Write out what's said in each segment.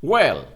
Well,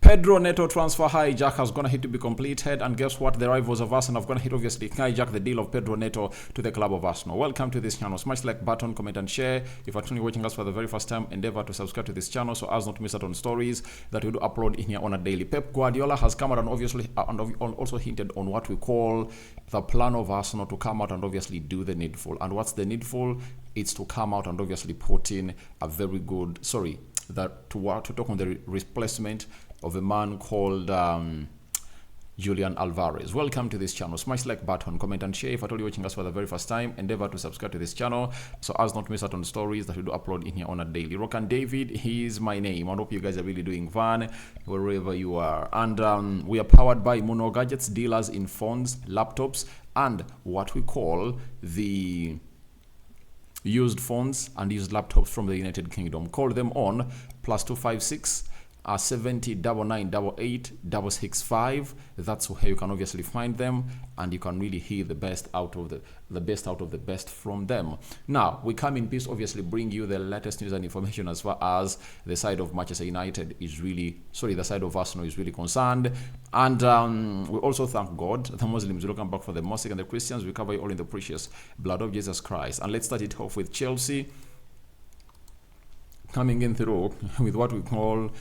Pedro Neto transfer hijack has gonna hit to be completed, and guess what? The rivals of Arsenal have gonna hit obviously hijack the deal of Pedro Neto to the club of Arsenal. Welcome to this channel. Smash like button, comment and share. If you're actually watching us for the very first time, endeavor to subscribe to this channel so as not to miss out on stories that we do upload in here on a daily. Pep Guardiola has come out and obviously also hinted on what we call the plan of Arsenal to come out and obviously do the needful. And what's the needful? It's to come out and obviously put in a very good to talk on the replacement of a man called Julian Alvarez. Welcome to this channel. Smash like button, comment and share. If you're watching us for the very first time, endeavor to subscribe to this channel so as not to miss out on stories that we do upload in here on a daily. Rokani David, he's my name. I hope you guys are really doing fun wherever you are. And we are powered by Mono Gadgets, dealers in phones, laptops, and what we call the used phones and used laptops from the United Kingdom. Call them on +256 70 9988 665. That's where you can obviously find them, and you can really hear the best out of the best from them. Now we come in peace, obviously bring you the latest news and information as far as the side of Manchester United is really the side of Arsenal is really concerned. And we also thank God. The Muslims will come back for the mosque, and the Christians we cover you all in the precious blood of Jesus Christ. And let's start it off with Chelsea coming in through with what we call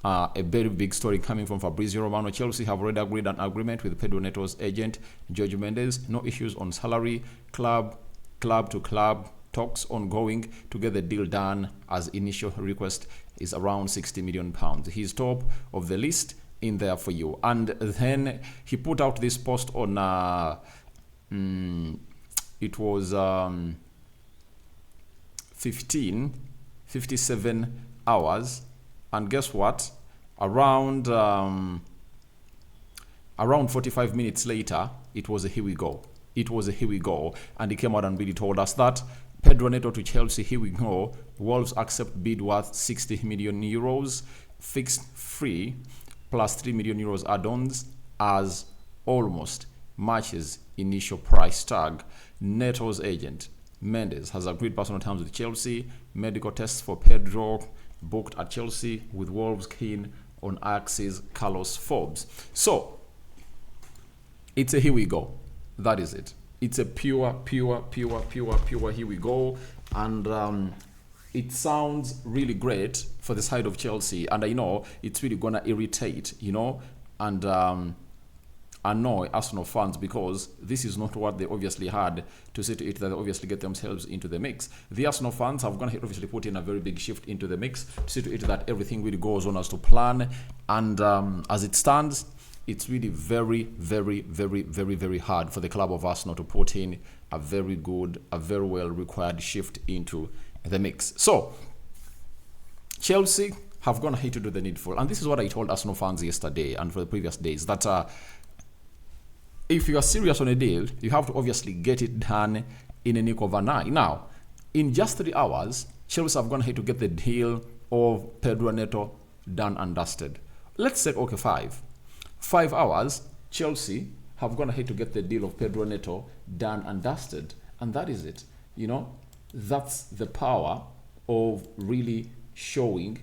a very big story coming from Fabrizio Romano. Chelsea have already agreed an agreement with Pedro Neto's agent, Jorge Mendes. No issues on salary. Club to club talks ongoing to get the deal done, as initial request is around £60 million. He's top of the list in there for you. And then he put out this post on it was 57 hours. And guess what? Around 45 minutes later, it was a here we go. And he came out and really told us that Pedro Neto to Chelsea, here we go. Wolves accept bid worth €60 million, fixed free, plus €3 million add-ons, as almost matches initial price tag. Neto's agent, Mendes, has agreed personal terms with Chelsea. Medical tests for Pedro booked at Chelsea, with Wolves keen on Ajax's Carlos Forbes. So it's a here we go. That is it. It's a pure here we go. And it sounds really great for the side of Chelsea, and I know it's really gonna irritate, and annoy Arsenal fans, because this is not what they obviously had to say to it, that they obviously get themselves into the mix. The Arsenal fans have gonna obviously put in a very big shift into the mix to see to it that everything really goes on as to plan. And as it stands, it's really very hard for the club of Arsenal to put in a very well required shift into the mix. So Chelsea have gone ahead to do the needful, and this is what I told Arsenal fans yesterday and for the previous days, that if you are serious on a deal, you have to obviously get it done in a nick of an eye. Now, in just 3 hours, Chelsea have gone ahead to get the deal of Pedro Neto done and dusted. Let's say, okay, 5 hours, Chelsea have gone ahead to get the deal of Pedro Neto done and dusted. And that is it. That's the power of really showing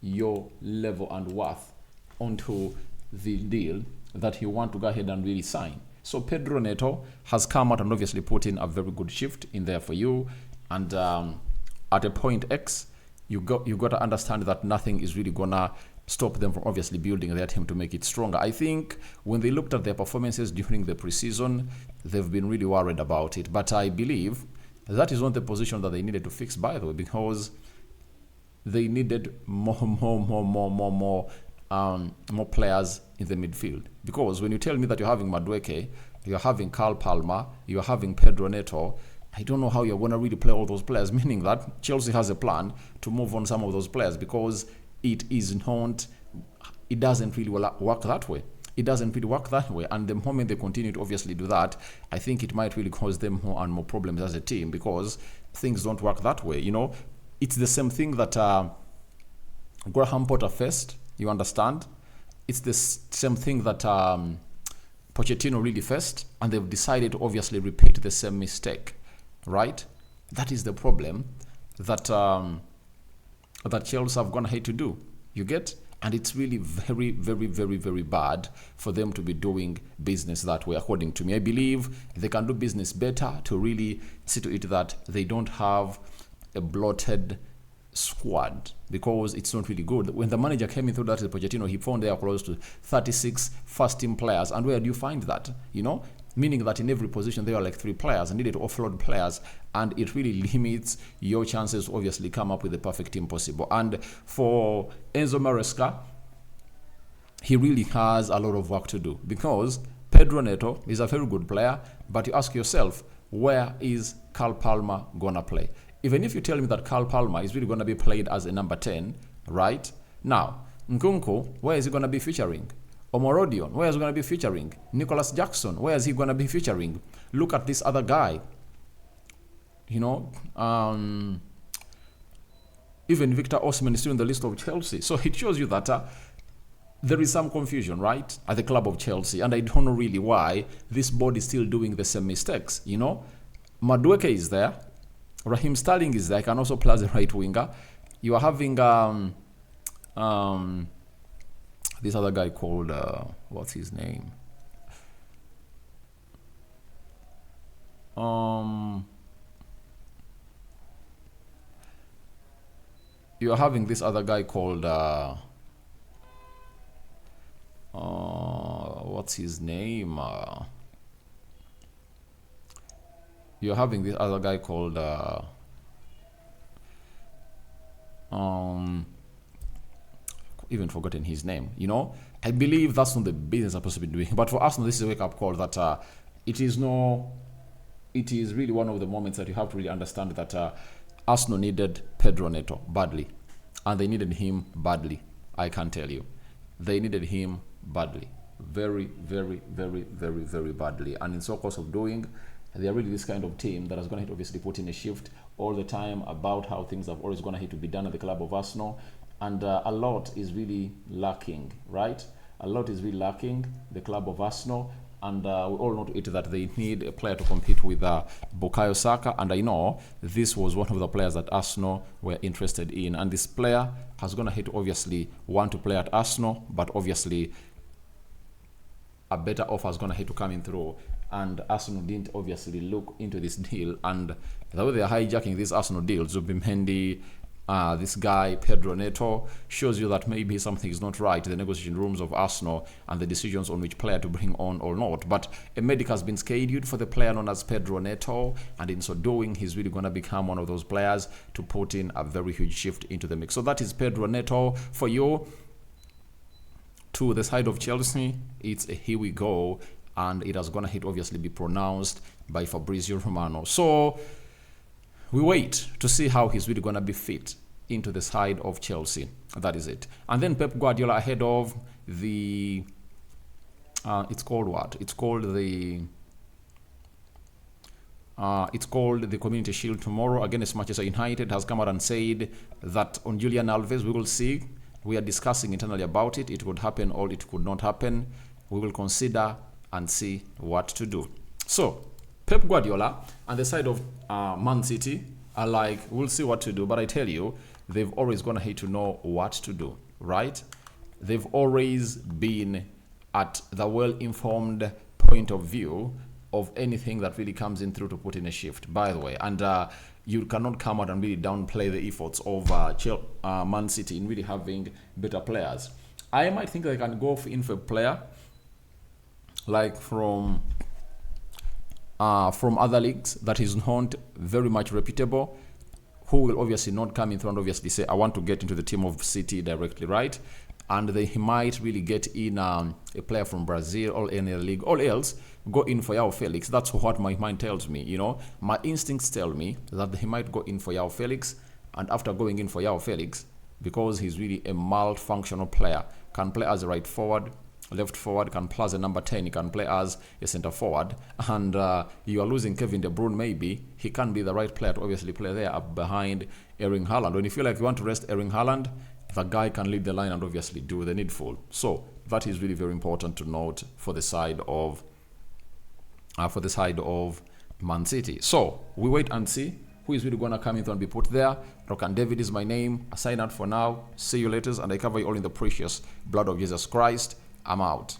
your level and worth onto the deal that you want to go ahead and really sign. So Pedro Neto has come out and obviously put in a very good shift in there for you. And at a point X, you got to understand that nothing is really gonna stop them from obviously building their team to make it stronger. I think when they looked at their performances during the preseason, they've been really worried about it. But I believe that is not the position that they needed to fix, by the way, because they needed more players in the midfield. Because when you tell me that you're having Madueke, you're having Carl Palmer, you're having Pedro Neto, I don't know how you're going to really play all those players, meaning that Chelsea has a plan to move on some of those players, because it doesn't really work that way. And the moment they continue to obviously do that, I think it might really cause them more and more problems as a team, because things don't work that way. It's the same thing that Graham Potter faced. You understand? It's the same thing that Pochettino really faced, and they've decided to obviously repeat the same mistake, right? That is the problem that that Chelsea have gone ahead to do. You get? And it's really very, very, very, very bad for them to be doing business that way, according to me. I believe they can do business better to really see to it that they don't have a bloated squad, because it's not really good. When the manager came in through that Pochettino, he found there close to 36 first-team players. And where do you find that? Meaning that in every position there are like 3 players and needed to offload players, and it really limits your chances to obviously come up with the perfect team possible. And for Enzo Maresca, he really has a lot of work to do, because Pedro Neto is a very good player, but you ask yourself, where is Carl Palmer gonna play? Even if you tell me that Carl Palmer is really gonna be played as a number 10, right? Now, Nkunku, where is he gonna be featuring? Omorodion, where is he going to be featuring? Nicholas Jackson, where is he going to be featuring? Look at this other guy. Even Victor Osimhen is still in the list of Chelsea. So it shows you that there is some confusion, right, at the club of Chelsea. And I don't know really why this board is still doing the same mistakes. Madueke is there. Raheem Sterling is there. I can also play as a right winger. You are having... this other guy called, what's his name? You're having this other guy called, what's his name? You're having this other guy called, even forgotten his name. I believe that's not the business I'm supposed to be doing. But for Arsenal, this is a wake-up call that it is really one of the moments that you have to really understand that Arsenal needed Pedro Neto badly, and they needed him badly. I can tell you, they needed him badly, very, very, very, very, very badly. And in so course of doing, they are really this kind of team that is going to obviously put in a shift all the time about how things have always going to be done at the club of Arsenal. And a lot is really lacking, right? A lot is really lacking, the club of Arsenal. And we all know that they need a player to compete with Bukayo Saka. And I know this was one of the players that Arsenal were interested in. And this player has gone ahead to obviously want to play at Arsenal, but obviously a better offer has gone ahead to come in through. And Arsenal didn't obviously look into this deal. And the way they are hijacking these Arsenal deals, Zubimendi, this guy Pedro Neto, shows you that maybe something is not right in the negotiation rooms of Arsenal and the decisions on which player to bring on or not. But a medical has been scheduled for the player known as Pedro Neto, and in so doing, he's really going to become one of those players to put in a very huge shift into the mix. So that is Pedro Neto for you. To the side of Chelsea, it's a here we go, and it has gonna obviously be pronounced by Fabrizio Romano. So we wait to see how he's really gonna be fit into the side of Chelsea. That is it. And then Pep Guardiola ahead of the it's called what? It's called the Community Shield tomorrow against Manchester United. Has come out and said that on Julian Alvarez, we will see. We are discussing internally about it. It could happen or it could not happen. We will consider and see what to do. So Pep Guardiola and the side of Man City are like, we'll see what to do. But I tell you, they've always gonna hate to know what to do, right? They've always been at the well-informed point of view of anything that really comes in through to put in a shift, by the way. And you cannot come out and really downplay the efforts of Man City in really having better players. I might think they can go in for a player like from other leagues that is not very much reputable, who will obviously not come in through and obviously say, I want to get into the team of City directly, right? And he might really get in a player from Brazil or any other league, or else go in for Yao Felix. That's what my mind tells me, you know. My instincts tell me that he might go in for Yao Felix, and after going in for Yao Felix, because he's really a multi-functional player, can play as a right forward, left forward, can play as a number 10, he can play as a center forward, and you are losing Kevin De Bruyne maybe, he can be the right player to obviously play there up behind Erling Haaland. When you feel like you want to rest Erling Haaland, the guy can lead the line and obviously do the needful. So that is really very important to note for the side of Man City. So we wait and see who is really going to come in and be put there. Rokani David is my name. I sign out for now. See you later, and I cover you all in the precious blood of Jesus Christ. I'm out.